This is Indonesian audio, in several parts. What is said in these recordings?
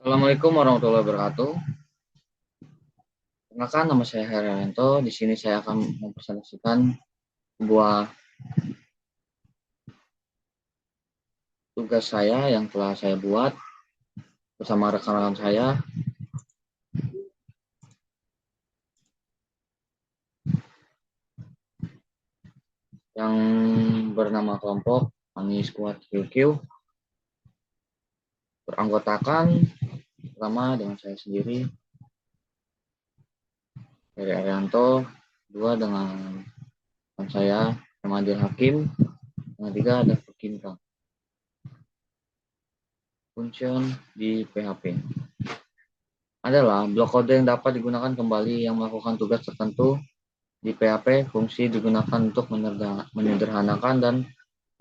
Assalamualaikum warahmatullahi wabarakatuh. Perkenalkan, nama saya Herianto. Di sini saya akan mempresentasikan sebuah tugas saya yang telah saya buat bersama rekan-rekan saya yang bernama kelompok Ani Squad QQ, beranggotakan pertama dengan saya sendiri, Heri Arianto, dua dengan teman saya, Ramadil Hakim, yang ketiga ada Kinta. Function di PHP adalah blok kode yang dapat digunakan kembali yang melakukan tugas tertentu. Di PHP, fungsi digunakan untuk menyederhanakan dan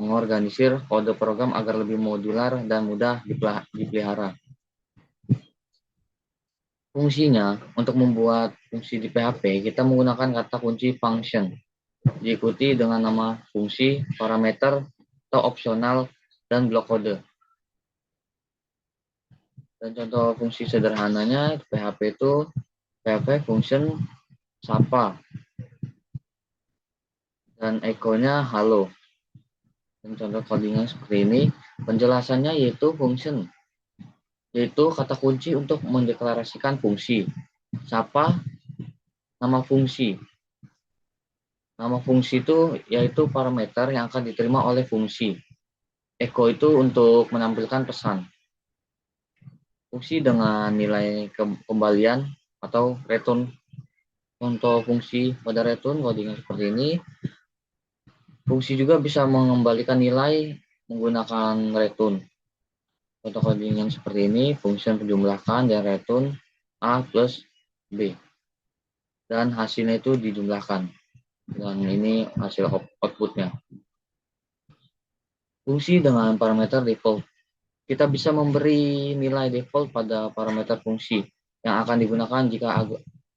mengorganisir kode program agar lebih modular dan mudah dipelihara. Fungsinya, untuk membuat fungsi di PHP, kita menggunakan kata kunci function, diikuti dengan nama fungsi, parameter, atau opsional, dan blok kode. Dan contoh fungsi sederhananya di PHP itu PHP function sapa dan echo-nya halo. Dan contoh codingnya seperti ini. Penjelasannya yaitu function, yaitu kata kunci untuk mendeklarasikan fungsi. Sapa, nama fungsi. Nama fungsi itu yaitu parameter yang akan diterima oleh fungsi. Echo itu untuk menampilkan pesan. Fungsi dengan nilai kembalian atau return. Contoh fungsi pada return codingnya seperti ini. Fungsi juga bisa mengembalikan nilai menggunakan return. Contoh coding yang seperti ini, fungsi penjumlahkan dan return A plus B. Dan hasilnya itu dijumlahkan. Dan ini hasil outputnya. Fungsi dengan parameter default. Kita bisa memberi nilai default pada parameter fungsi yang akan digunakan jika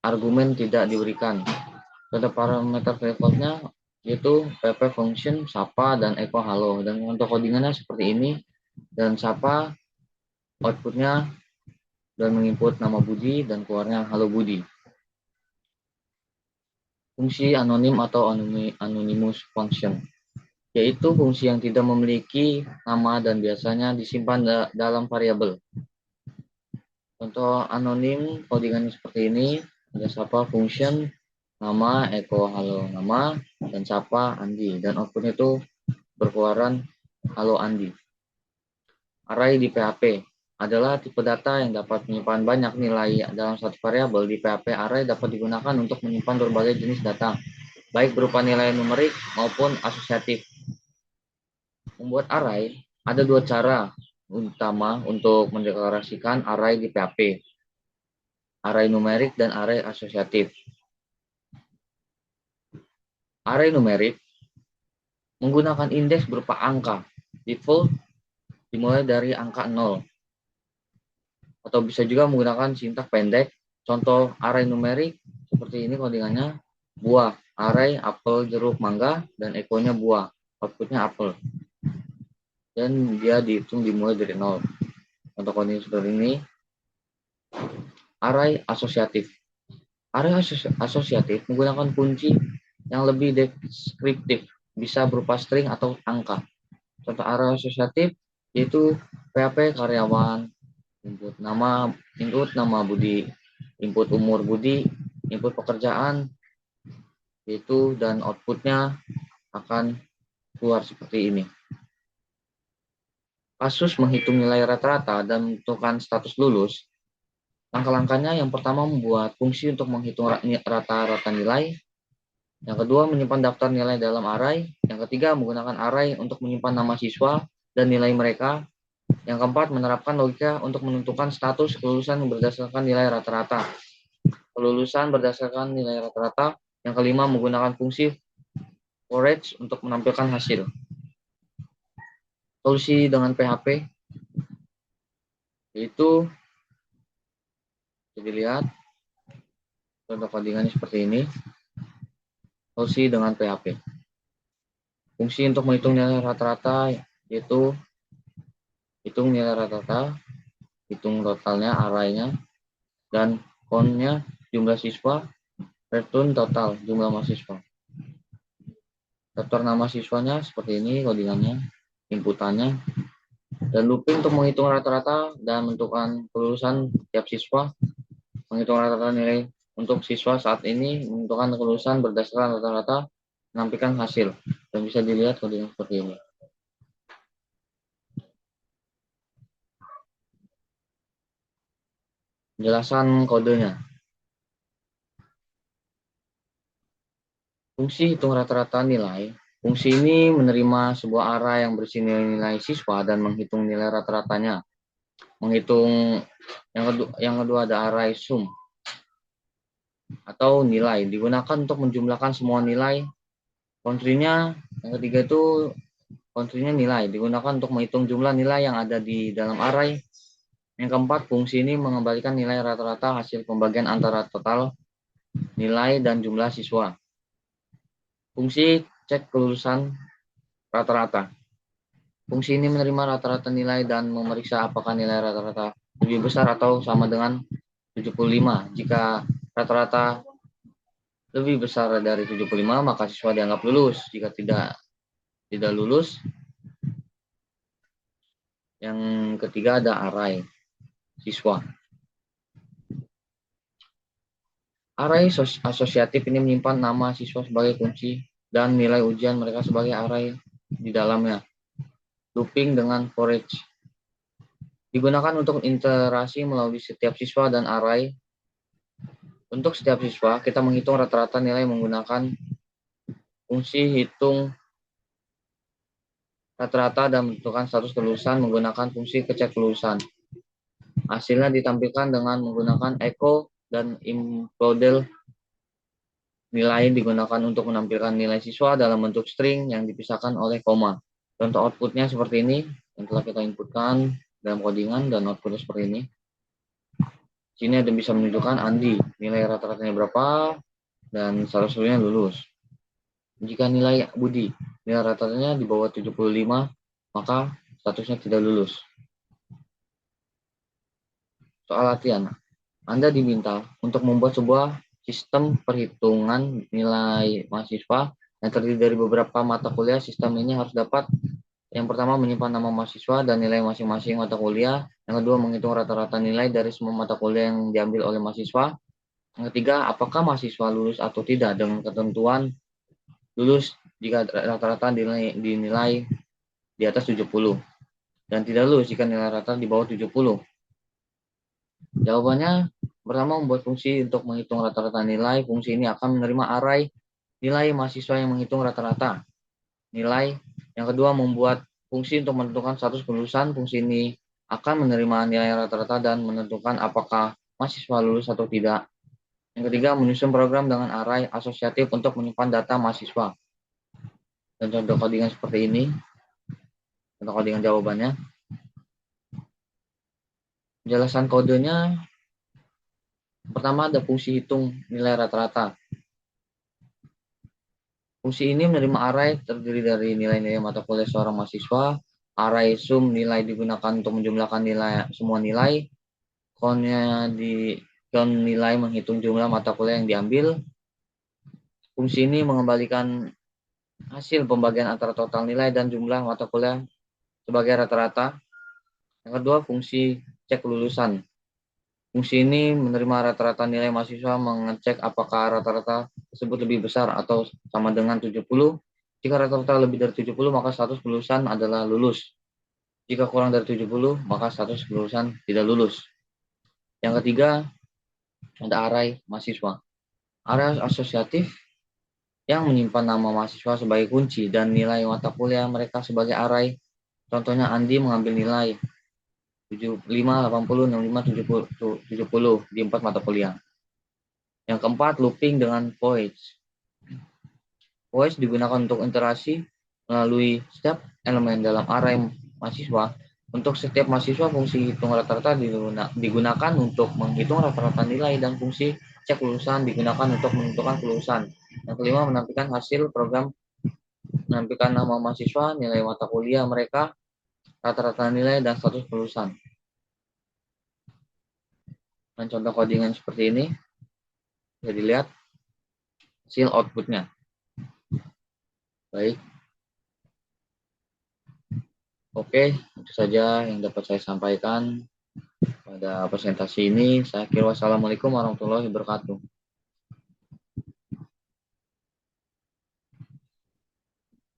argumen tidak diberikan. Pada parameter defaultnya yaitu pp function, sapa, dan echo halo. Dan untuk codingannya seperti ini. Dan sapa outputnya dan menginput nama Budi dan keluarnya halo Budi. Fungsi anonim atau anonymous function, yaitu fungsi yang tidak memiliki nama dan biasanya disimpan dalam variabel. Contoh anonim codingannya seperti ini, ada sapa function, nama, echo halo nama, dan sapa Andi, dan outputnya itu berkeluaran halo Andi. Array di PHP adalah tipe data yang dapat menyimpan banyak nilai dalam satu variabel. Di PHP, array dapat digunakan untuk menyimpan berbagai jenis data, baik berupa nilai numerik maupun asosiatif. Membuat array, ada dua cara utama untuk mendeklarasikan array di PHP. Array numerik dan array asosiatif. Array numerik menggunakan indeks berupa angka. Default dimulai dari angka 0. Atau bisa juga menggunakan sintak pendek. Contoh array numerik seperti ini codingannya, buah, array apel, jeruk, mangga, dan echo-nya buah, outputnya apel. Dan dia dihitung dimulai dari 0. Contoh coding seperti ini. Array asosiatif. Array asosiatif menggunakan kunci yang lebih deskriptif, bisa berupa string atau angka. Contoh array asosiatif yaitu PHP karyawan, input nama Budi, input umur Budi, input pekerjaan, itu dan outputnya akan keluar seperti ini. Kasus menghitung nilai rata-rata dan menentukan status lulus. Langkah-langkahnya yang pertama membuat fungsi untuk menghitung rata-rata nilai. Yang kedua menyimpan daftar nilai dalam array. Yang ketiga menggunakan array untuk menyimpan nama siswa dan nilai mereka. Yang keempat menerapkan logika untuk menentukan status kelulusan berdasarkan nilai rata-rata. Kelulusan berdasarkan nilai rata-rata. Yang kelima menggunakan fungsi for each untuk menampilkan hasil. Solusi dengan PHP yaitu bisa dilihat contoh codingannya seperti ini. Solusi dengan PHP. Fungsi untuk menghitung nilai rata-rata yaitu hitung nilai rata-rata hitung totalnya, arraynya, dan count-nya jumlah siswa, return total jumlah mahasiswa. Daftar nama siswanya seperti ini codingannya, inputannya, dan looping untuk menghitung rata-rata dan menentukan kelulusan tiap siswa. Menghitung rata-rata nilai untuk siswa saat ini, menentukan kelulusan berdasarkan rata-rata, menampilkan hasil, dan bisa dilihat codingan seperti ini. Penjelasan kodenya. Fungsi hitung rata-rata nilai. Fungsi ini menerima sebuah array yang berisi nilai-nilai siswa dan menghitung nilai rata-ratanya. Menghitung yang kedua ada array sum atau nilai, digunakan untuk menjumlahkan semua nilai. Country-nya yang ketiga itu country-nya nilai, digunakan untuk menghitung jumlah nilai yang ada di dalam array. Yang keempat, fungsi ini mengembalikan nilai rata-rata hasil pembagian antara total nilai dan jumlah siswa. Fungsi cek kelulusan rata-rata. Fungsi ini menerima rata-rata nilai dan memeriksa apakah nilai rata-rata lebih besar atau sama dengan 75. Jika rata-rata lebih besar dari 75, maka siswa dianggap lulus. Jika tidak lulus. Yang ketiga ada array siswa. Array asosiatif ini menyimpan nama siswa sebagai kunci dan nilai ujian mereka sebagai array di dalamnya. Looping dengan for each. Digunakan untuk interaksi melalui setiap siswa dan array. Untuk setiap siswa, kita menghitung rata-rata nilai menggunakan fungsi hitung rata-rata dan menentukan status kelulusan menggunakan fungsi kecek kelulusan. Hasilnya ditampilkan dengan menggunakan echo dan implodel. Nilai digunakan untuk menampilkan nilai siswa dalam bentuk string yang dipisahkan oleh koma. Contoh outputnya seperti ini, yang telah kita inputkan dalam codingan dan outputnya seperti ini. Sini ada bisa menunjukkan Andi, nilai rata-ratanya berapa, dan salah satunya lulus. Jika nilai Budi, nilai rata-ratanya di bawah 75, maka statusnya tidak lulus. Soal latihan, Anda diminta untuk membuat sebuah sistem perhitungan nilai mahasiswa yang terdiri dari beberapa mata kuliah. Sistem ini harus dapat yang pertama menyimpan nama mahasiswa dan nilai masing-masing mata kuliah. Yang kedua menghitung rata-rata nilai dari semua mata kuliah yang diambil oleh mahasiswa. Yang ketiga, apakah mahasiswa lulus atau tidak dengan ketentuan lulus jika rata-rata dinilai di atas 70 dan tidak lulus jika nilai rata di bawah 70. Jawabannya pertama, membuat fungsi untuk menghitung rata-rata nilai. Fungsi ini akan menerima array nilai mahasiswa yang menghitung rata-rata nilai. Yang kedua, membuat fungsi untuk menentukan status kelulusan. Fungsi ini akan menerima nilai rata-rata dan menentukan apakah mahasiswa lulus atau tidak. Yang ketiga, menyusun program dengan array asosiatif untuk menyimpan data mahasiswa. Dan contoh codingan seperti ini. Contoh codingan jawabannya. Penjelasan kodenya, pertama ada fungsi hitung nilai rata-rata. Fungsi ini menerima array terdiri dari nilai-nilai mata kuliah seorang mahasiswa. Array sum nilai digunakan untuk menjumlahkan nilai semua nilai. Count-nya di count nilai menghitung jumlah mata kuliah yang diambil. Fungsi ini mengembalikan hasil pembagian antara total nilai dan jumlah mata kuliah sebagai rata-rata. Yang kedua, fungsi cek kelulusan. Fungsi ini menerima rata-rata nilai mahasiswa, mengecek apakah rata-rata tersebut lebih besar atau sama dengan 70. Jika rata-rata lebih dari 70, maka status kelulusan adalah lulus. Jika kurang dari 70, maka status kelulusan tidak lulus. Yang ketiga, ada array mahasiswa. Array asosiatif yang menyimpan nama mahasiswa sebagai kunci dan nilai mata kuliah mereka sebagai array. Contohnya Andi mengambil nilai 75, 80, 65, 70 di 4 mata kuliah. Yang keempat, looping dengan voice. Voice digunakan untuk interaksi melalui setiap elemen dalam array mahasiswa. Untuk setiap mahasiswa, fungsi hitung rata-rata digunakan untuk menghitung rata-rata nilai dan fungsi cek kelulusan digunakan untuk menentukan kelulusan. Yang kelima, menampilkan hasil program, menampilkan nama mahasiswa, nilai mata kuliah mereka, rata-rata nilai, dan status kelulusan. Dan contoh codingan seperti ini bisa dilihat hasil outputnya. Baik, oke, itu saja yang dapat saya sampaikan pada presentasi ini. Saya kira wassalamualaikum warahmatullahi wabarakatuh.